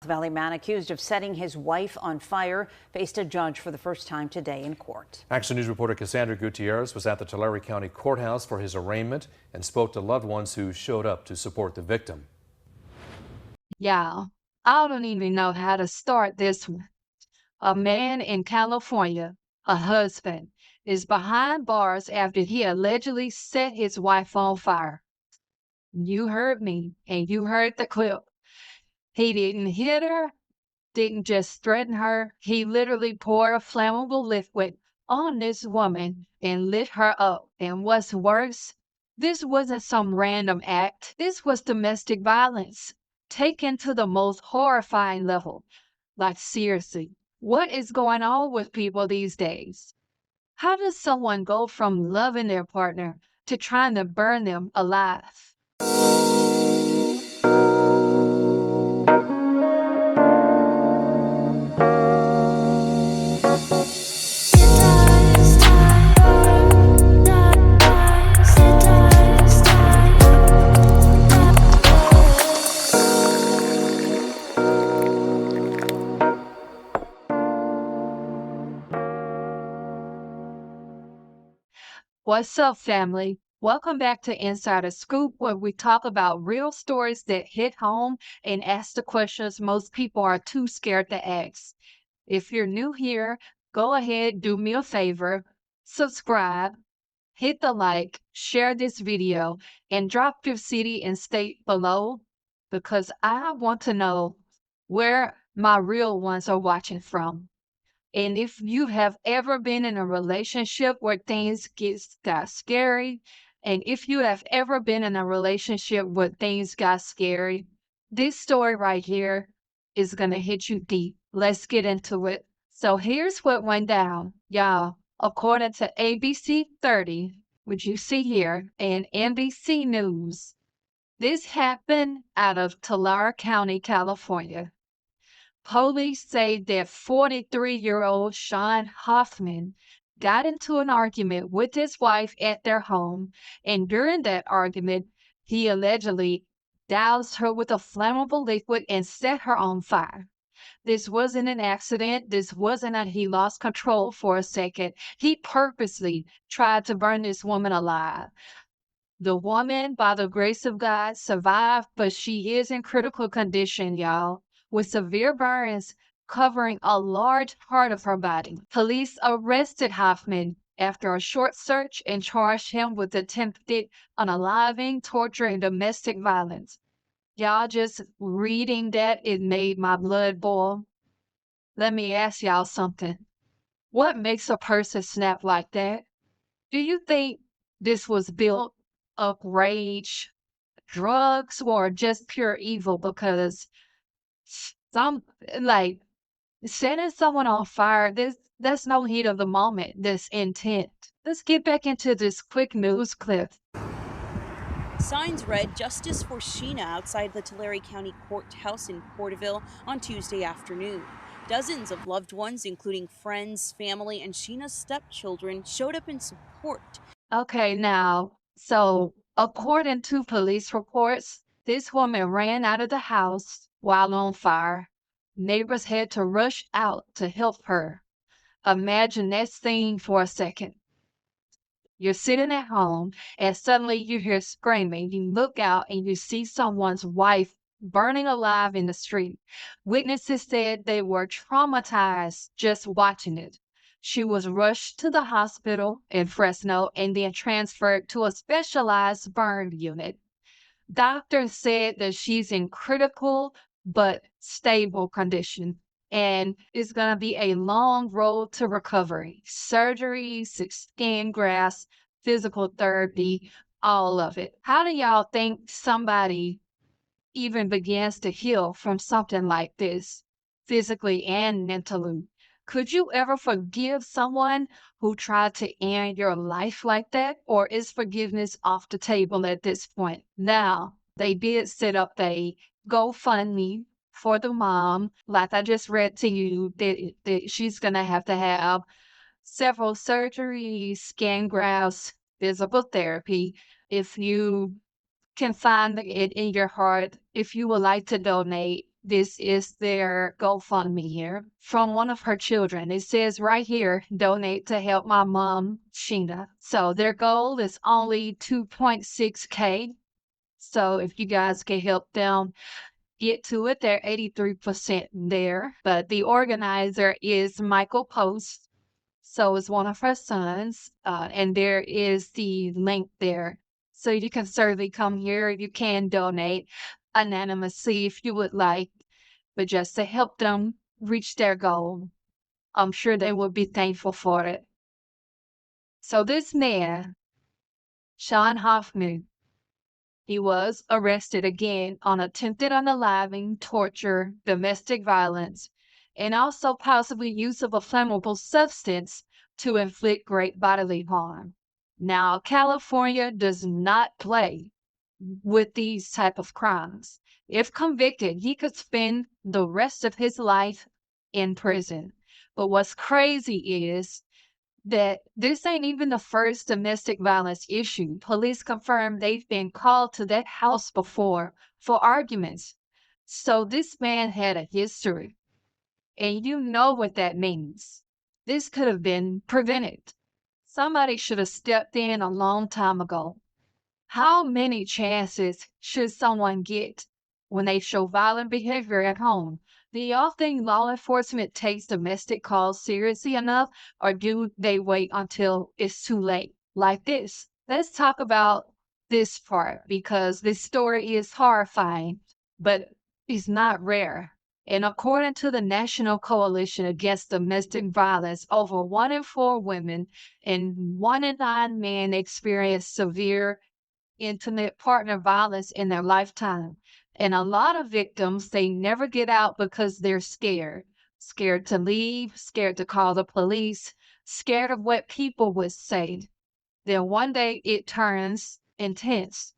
Valley man accused of setting his wife on fire faced a judge for the first time today in court. Action News reporter Cassandra Gutierrez was at the Tulare County Courthouse for his arraignment and spoke to loved ones who showed up to support the victim. Yeah, I don't even know how to start this one. A man in California, a husband, is behind bars after he allegedly set his wife on fire. You heard me, and you heard the clip. He didn't hit her, didn't just threaten her. He literally poured a flammable liquid on this woman and lit her up. And what's worse, this wasn't some random act. This was domestic violence taken to the most horrifying level. Like, seriously, what is going on with people these days? How does someone go from loving their partner to trying to burn them alive? What's up, family? Welcome back to Insider Scoop, where we talk about real stories that hit home and ask the questions most people are too scared to ask. If you're new here, go ahead, do me a favor, subscribe, hit the like, share this video, and drop your city and state below, because I want to know where my real ones are watching from. And if you have ever been in a relationship where things got scary, and if you have ever been in a relationship where things got scary, this story right here is going to hit you deep. Let's get into it. So here's what went down, y'all. According to ABC 30, which you see here, and NBC News, this happened out of Tulare County, California. Police say that 43-year-old Sean Hofmann got into an argument with his wife at their home, and during that argument, he allegedly doused her with a flammable liquid and set her on fire. This wasn't an accident. This wasn't that he lost control for a second. He purposely tried to burn this woman alive. The woman, by the grace of God, survived, but she is in critical condition, y'all, with severe burns covering a large part of her body. Police arrested Hofmann after a short search and charged him with attempted unaliving, torture, and domestic violence. Y'all, just reading that, it made my blood boil. Let me ask y'all something. What makes a person snap like that? Do you think this was built up rage, drugs, or just pure evil? Because some, like, setting someone on fire, that's no heat of the moment, this intent. Let's get back into this quick news clip. Signs read "Justice for Sheena" outside the Tulare County Courthouse in Porterville on Tuesday afternoon. Dozens of loved ones, including friends, family, and Sheena's stepchildren, showed up in support. Okay, now, so according to police reports, this woman ran out of the house while on fire. Neighbors had to rush out to help her. Imagine that scene for a second. You're sitting at home and suddenly you hear screaming. You look out and you see someone's wife burning alive in the street. Witnesses said they were traumatized just watching it. She was rushed to the hospital in Fresno and then transferred to a specialized burn unit. Doctors said that she's in critical but stable condition, and it's going to be a long road to recovery. Surgery, skin grafts, physical therapy, all of it. How do y'all think somebody even begins to heal from something like this, physically and mentally? Could you ever forgive someone who tried to end your life like that? Or is forgiveness off the table at this point? Now, they did set up a GoFundMe for the mom. Like I just read to you, that she's going to have several surgeries, skin grafts, physical therapy. If you can find it in your heart, if you would like to donate, This is their GoFundMe here from one of her children. It says right here, donate to help my mom, Sheena. So their goal is only 2.6K. So if you guys can help them get to it, they're 83% there. But the organizer is Michael Post. So it's one of her sons. And there is the link there. So you can certainly come here. You can donate anonymously if you would like, but just to help them reach their goal. I'm sure they will be thankful for it. So this man, Sean Hofmann, he was arrested again on attempted unaliving, torture, domestic violence, and also possibly use of a flammable substance to inflict great bodily harm. Now, California does not play with these type of crimes. If convicted, he could spend the rest of his life in prison. But what's crazy is that this ain't even the first domestic violence issue. Police confirm they've been called to that house before for arguments. So this man had a history, and you know what that means. This could have been prevented. Somebody should have stepped in a long time ago. How many chances should someone get when they show violent behavior at home? Do y'all think law enforcement takes domestic calls seriously enough, or do they wait until it's too late? Like this. Let's talk about this part because this story is horrifying, but it's not rare. And according to the National Coalition Against Domestic Violence, over 1 in 4 women and 1 in 9 men experience severe intimate partner violence in their lifetime. And a lot of victims, they never get out because they're scared. Scared to leave, scared to call the police, scared of what people would say. Then one day it turns intense.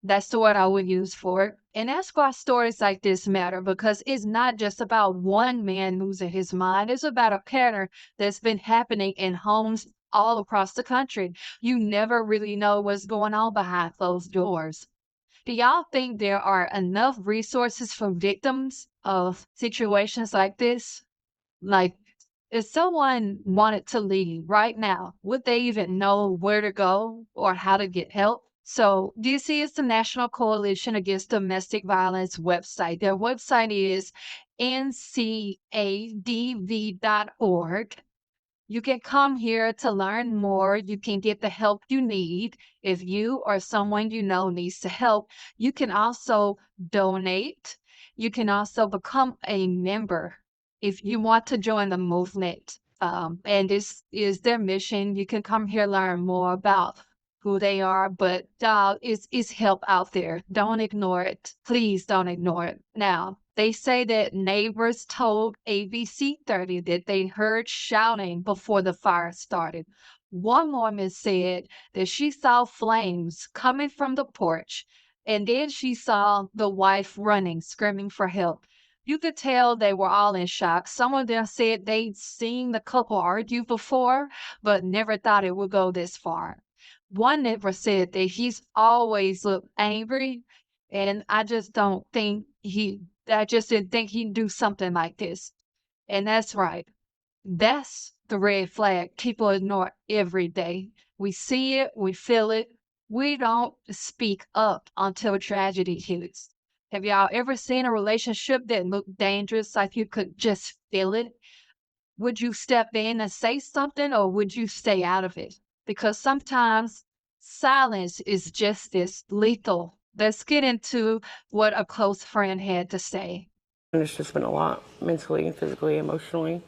That's the word I would use for it. And that's why stories like this matter, because it's not just about one man losing his mind. It's about a pattern that's been happening in homes all across the country. You never really know what's going on behind closed doors. Do y'all think there are enough resources for victims of situations like this? Like, if someone wanted to leave right now, would they even know where to go or how to get help? So DC is the National Coalition Against Domestic Violence website. Their website is ncadv.org. You can come here to learn more. You can get the help you need. If you or someone you know needs to help, you can also donate. You can also become a member if you want to join the movement. And this is their mission. You can come here, learn more about who they are, but is help out there. Don't ignore it. Please don't ignore it. Now, they say that neighbors told ABC 30 that they heard shouting before the fire started. One woman said that she saw flames coming from the porch, and then she saw the wife running, screaming for help. You could tell they were all in shock. Some of them said they'd seen the couple argue before, but never thought it would go this far. One neighbor said that he's always looked angry, and I just didn't think he'd do something like this. And that's right. That's the red flag people ignore every day. We see it, we feel it. We don't speak up until tragedy hits. Have y'all ever seen a relationship that looked dangerous, like you could just feel it? Would you step in and say something, or would you stay out of it? Because sometimes silence is just as lethal. Let's get into what a close friend had to say. And it's just been a lot, mentally, physically, emotionally.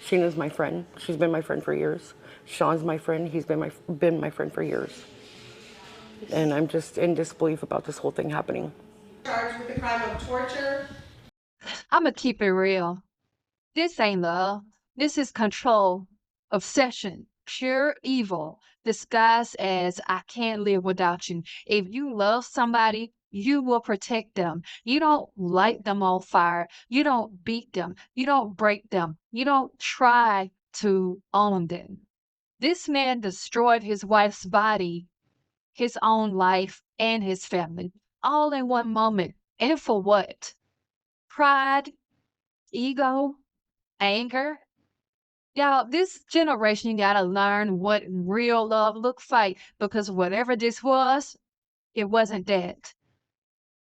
Sheena's my friend. She's been my friend for years. Sean's my friend. He's been my friend for years. And I'm just in disbelief about this whole thing happening. Charged with the crime of torture. I'm going to keep it real. This ain't love. This is control, obsession, pure evil, disguised as I can't live without you. If you love somebody, you will protect them. You don't light them on fire. You don't beat them. You don't break them. You don't try to own them. This man destroyed his wife's body, his own life, and his family, all in one moment. And for what? pride, ego, anger. Y'all, this generation gotta learn what real love looks like because whatever this was, it wasn't that.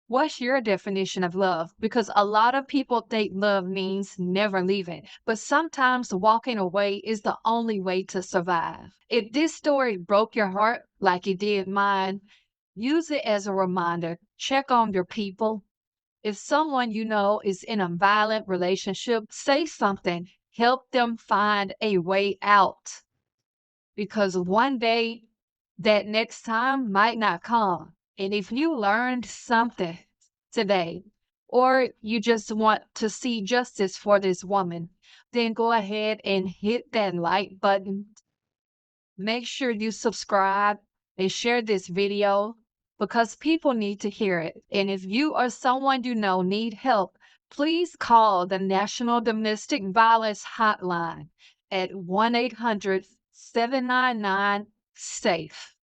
What's your definition of love? Because a lot of people think love means never leaving, but sometimes walking away is the only way to survive. If this story broke your heart like it did mine, use it as a reminder. Check on your people. If someone you know is in a violent relationship, say something. Help them find a way out. Because one day, that next time might not come. And if you learned something today, or you just want to see justice for this woman, then go ahead and hit that like button. Make sure you subscribe and share this video because people need to hear it. And if you or someone you know need help, please call the National Domestic Violence Hotline at 1-800-799-SAFE.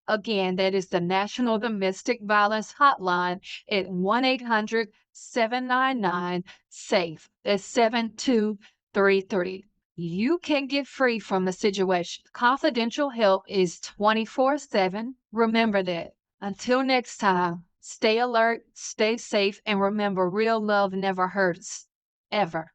Again, that is the National Domestic Violence Hotline at 1-800-799-SAFE. That's 7233. You can get free from the situation. Confidential help is 24/7. Remember that. Until next time, stay alert, stay safe, and remember real love never hurts, ever.